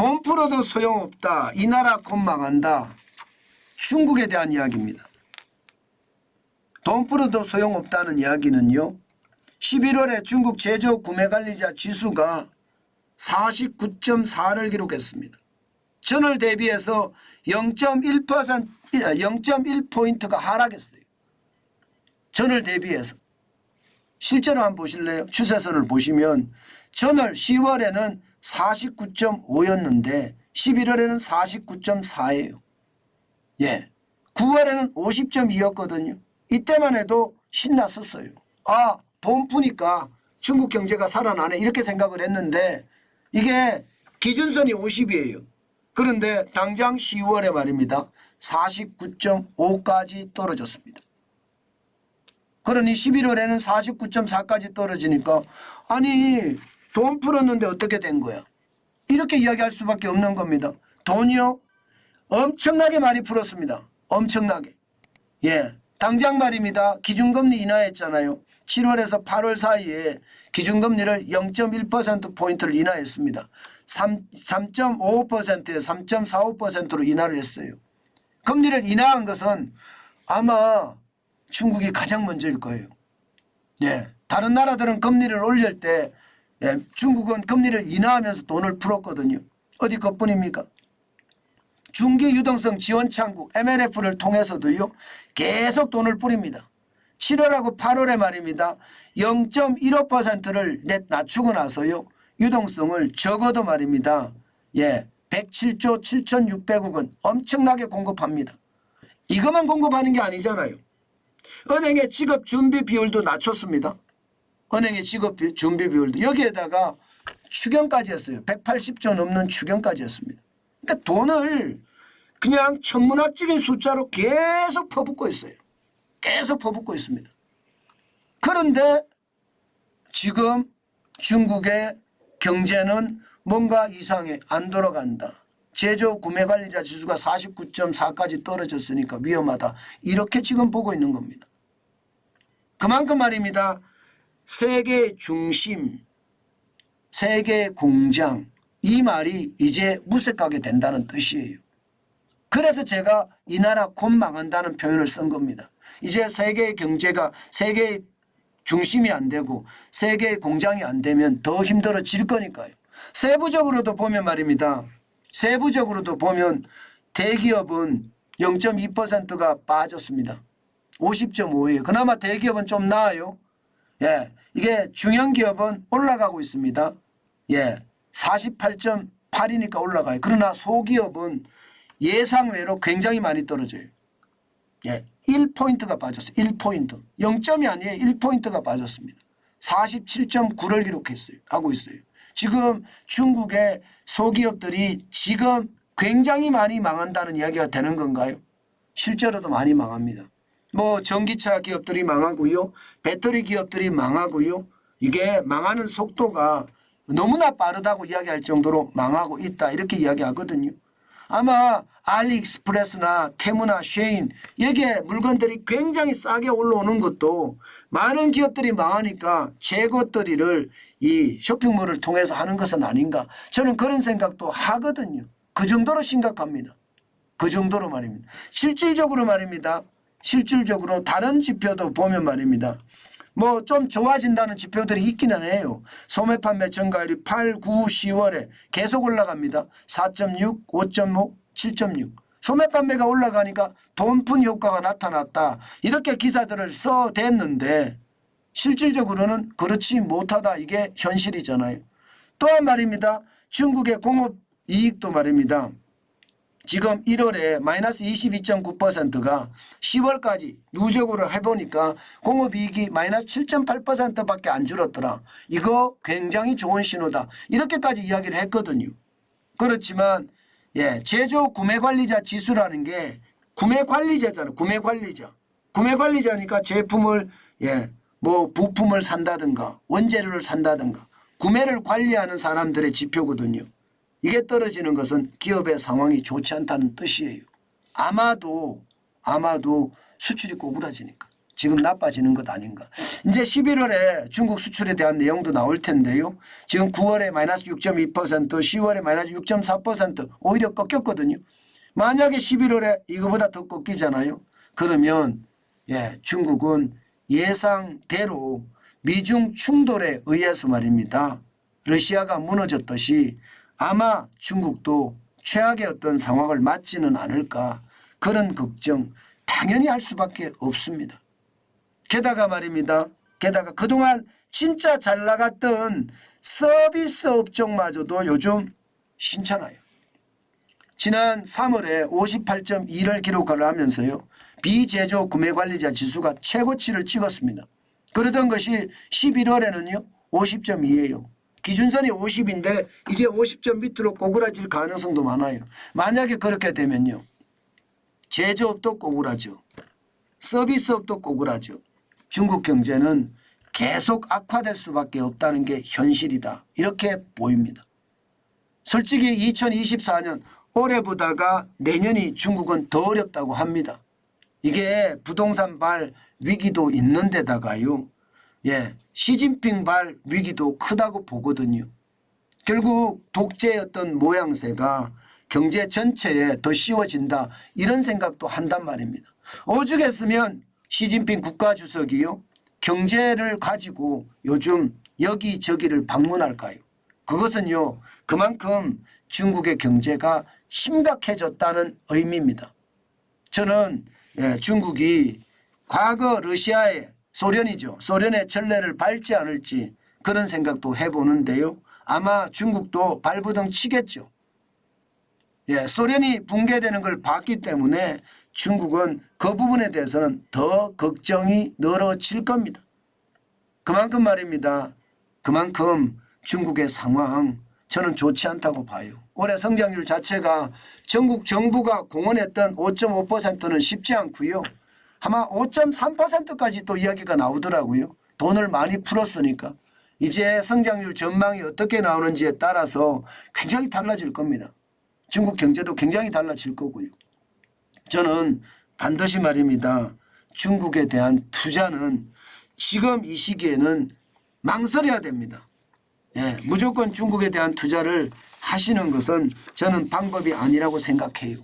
돈 풀어도 소용없다. 이 나라 곧 망한다. 중국에 대한 이야기입니다. 돈 풀어도 소용없다는 이야기는요. 11월에 중국 제조 구매관리자 지수가 49.4를 기록했습니다. 전월 대비해서 0.1포인트가 하락했어요. 전월 대비해서. 실제로 한번 보실래요? 추세선을 보시면 전월 10월에는 49.5였는데 11월에는 49.4예요. 예. 9월에는 50.2였거든요. 이때만 해도 신났었어요. 아, 돈 푸니까 중국 경제가 살아나네 이렇게 생각을 했는데 이게 기준선이 50이에요. 그런데 당장 10월에 말입니다. 49.5까지 떨어졌습니다. 그러니 11월에는 49.4까지 떨어지니까 아니 돈 풀었는데 어떻게 된 거야? 이렇게 이야기할 수밖에 없는 겁니다. 돈이요? 엄청나게 많이 풀었습니다. 엄청나게. 예, 당장 말입니다. 기준금리 인하했잖아요. 7월에서 8월 사이에 기준금리를 0.1%포인트를 인하했습니다. 3.55%에 3.45%로 인하를 했어요. 금리를 인하한 것은 아마 중국이 가장 먼저일 거예요. 예, 다른 나라들은 금리를 올릴 때 중국은 금리를 인하하면서 돈을 풀었거든요. 어디 것뿐입니까? 중기 유동성 지원 창구 MLF를 통해서도요. 계속 돈을 뿌립니다. 7월하고 8월에 말입니다. 0.15%를 낮추고 나서요. 유동성을 적어도 말입니다. 예, 107조 7,600억 원 엄청나게 공급합니다. 이것만 공급하는 게 아니잖아요. 은행의 지급 준비 비율도 낮췄습니다. 은행의 지급 준비 비율도 여기에다가 추경까지 했어요. 180조 넘는 추경까지 했습니다. 그러니까 돈을 그냥 천문학적인 숫자로 계속 퍼붓고 있어요. 계속 퍼붓고 있습니다. 그런데 지금 중국의 경제는 뭔가 이상해 안 돌아간다. 제조 구매관리자 지수가 49.4까지 떨어졌으니까 위험하다. 이렇게 지금 보고 있는 겁니다. 그만큼 말입니다. 세계의 중심, 세계의 공장 이 말이 이제 무색하게 된다는 뜻이에요. 그래서 제가 이 나라 곧 망한다는 표현을 쓴 겁니다. 이제 세계의 경제가 세계의 중심이 안 되고 세계의 공장이 안 되면 더 힘들어질 거니까요. 세부적으로도 보면 말입니다. 세부적으로도 보면 대기업은 0.2%가 빠졌습니다. 50.5예요. 그나마 대기업은 좀 나아요. 예, 이게 중형기업은 올라가고 있습니다. 예, 48.8이니까 올라가요. 그러나 소기업은 예상외로 굉장히 많이 떨어져요. 예, 1포인트가 빠졌어요. 1포인트. 0점이 아니에요. 1포인트가 빠졌습니다. 47.9를 기록했어요. 하고 있어요. 지금 중국의 소기업들이 지금 굉장히 많이 망한다는 이야기가 되는 건가요? 실제로도 많이 망합니다. 뭐 전기차 기업들이 망하고요. 배터리 기업들이 망하고요. 이게 망하는 속도가 너무나 빠르다고 이야기할 정도로 망하고 있다. 이렇게 이야기하거든요. 아마 알리익스프레스나 테무나 쉐인 여기에 물건들이 굉장히 싸게 올라오는 것도 많은 기업들이 망하니까 재고떨이를 이 쇼핑몰을 통해서 하는 것은 아닌가. 저는 그런 생각도 하거든요. 그 정도로 심각합니다. 그 정도로 말입니다. 실질적으로 말입니다. 실질적으로 다른 지표도 보면 말입니다. 뭐 좀 좋아진다는 지표들이 있기는 해요. 소매 판매 증가율이 8, 9, 10월에 계속 올라갑니다. 4.6, 5.5, 7.6. 소매 판매가 올라가니까 돈 푼 효과가 나타났다. 이렇게 기사들을 써댔는데 실질적으로는 그렇지 못하다. 이게 현실이잖아요. 또한 말입니다. 중국의 공업이익도 말입니다. 지금 1월에 마이너스 22.9%가 10월까지 누적으로 해보니까 공업이익이 마이너스 7.8%밖에 안 줄었더라. 이거 굉장히 좋은 신호다. 이렇게까지 이야기를 했거든요. 그렇지만 예, 제조 구매관리자 지수라는 게 구매관리자잖아요. 구매관리자. 구매관리자니까 제품을 예, 뭐 부품을 산다든가 원재료를 산다든가 구매를 관리하는 사람들의 지표거든요. 이게 떨어지는 것은 기업의 상황이 좋지 않다는 뜻이에요. 아마도 수출이 꼬부라지니까. 지금 나빠지는 것 아닌가. 이제 11월에 중국 수출에 대한 내용도 나올 텐데요. 지금 9월에 마이너스 6.2%, 10월에 마이너스 6.4% 오히려 꺾였거든요. 만약에 11월에 이거보다 더 꺾이잖아요. 그러면 중국은 예상대로 미중 충돌에 의해서 말입니다. 러시아가 무너졌듯이 아마 중국도 최악의 어떤 상황을 맞지는 않을까, 그런 걱정 당연히 할 수밖에 없습니다. 게다가 말입니다. 게다가 그동안 진짜 잘 나갔던 서비스 업종마저도 요즘 신찮아요. 지난 3월에 58.2를 기록을 하면서요. 비제조 구매관리자 지수가 최고치를 찍었습니다. 그러던 것이 11월에는요. 50.2예요. 기준선이 50인데 이제 50점 밑으로 꼬그라질 가능성도 많아요. 만약에 그렇게 되면요. 제조업도 꼬그라져. 서비스업도 꼬그라져. 중국 경제는 계속 악화될 수밖에 없다는 게 현실이다. 이렇게 보입니다. 솔직히 2024년 올해보다가 내년이 중국은 더 어렵다고 합니다. 이게 부동산발 위기도 있는 데다가요. 시진핑발 위기도 크다고 보거든요. 결국 독재의 어떤 모양새가 경제 전체에 더 씌워진다, 이런 생각도 한단 말입니다. 오죽했으면 시진핑 국가주석이요. 경제를 가지고 요즘 여기저기를 방문할까요? 그것은요. 그만큼 중국의 경제가 심각해졌다는 의미입니다. 저는 중국이 과거 러시아의 소련이죠. 소련의 전례를 밟지 않을지 그런 생각도 해보는데요. 아마 중국도 발부둥 치겠죠. 소련이 붕괴되는 걸 봤기 때문에 중국은 그 부분에 대해서는 더 걱정이 늘어질 겁니다. 그만큼 말입니다. 그만큼 중국의 상황 저는 좋지 않다고 봐요. 올해 성장률 자체가 전국 정부가 공언했던 5.5%는 쉽지 않고요. 아마 5.3%까지 또 이야기가 나오더라고요. 돈을 많이 풀었으니까. 이제 성장률 전망이 어떻게 나오는지에 따라서 굉장히 달라질 겁니다. 중국 경제도 굉장히 달라질 거고요. 저는 반드시 말입니다. 중국에 대한 투자는 지금 이 시기에는 망설여야 됩니다. 무조건 중국에 대한 투자를 하시는 것은 저는 방법이 아니라고 생각해요.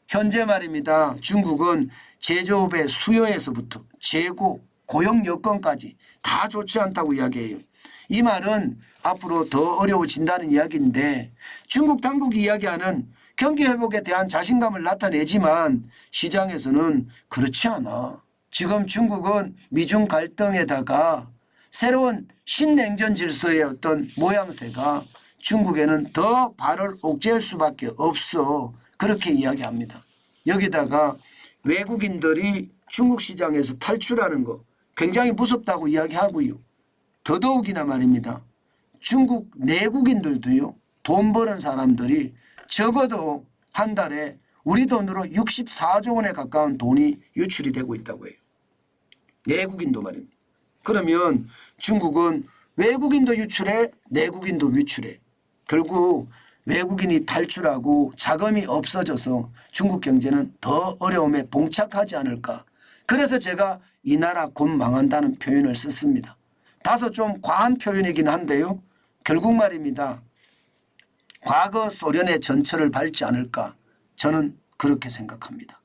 현재 말입니다. 중국은 제조업의 수요에서부터 재고, 고용 여건까지 다 좋지 않다고 이야기해요. 이 말은 앞으로 더 어려워진다는 이야기인데 중국 당국이 이야기하는 경기 회복에 대한 자신감을 나타내지만 시장에서는 그렇지 않아. 지금 중국은 미중 갈등에다가 새로운 신냉전 질서의 어떤 모양새가 중국에는 더 발을 옥죄할 수밖에 없어. 그렇게 이야기합니다. 여기다가 외국인들이 중국 시장에서 탈출하는 거 굉장히 무섭다고 이야기하고요. 더더욱이나 말입니다. 중국 내국인들도요. 돈 버는 사람들이 적어도 한 달에 우리 돈으로 64조 원에 가까운 돈이 유출이 되고 있다고 해요. 내국인도 말입니다. 그러면 중국은 외국인도 유출해, 내국인도 유출해. 결국 외국인이 탈출하고 자금이 없어져서 중국 경제는 더 어려움에 봉착하지 않을까. 그래서 제가 이 나라 곧 망한다는 표현을 썼습니다. 다소 좀 과한 표현이긴 한데요. 결국 말입니다. 과거 소련의 전철을 밟지 않을까. 저는 그렇게 생각합니다.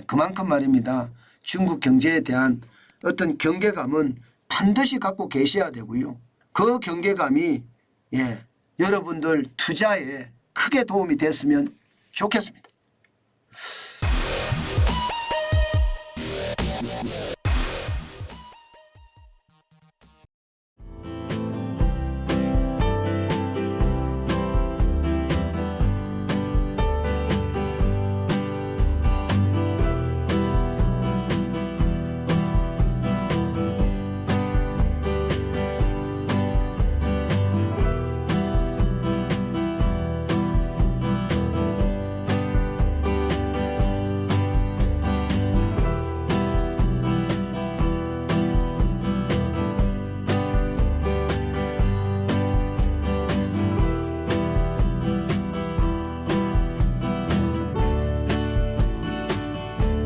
그만큼 말입니다. 중국 경제에 대한 어떤 경계감은 반드시 갖고 계셔야 되고요. 그 경계감이 여러분들 투자에 크게 도움이 됐으면 좋겠습니다.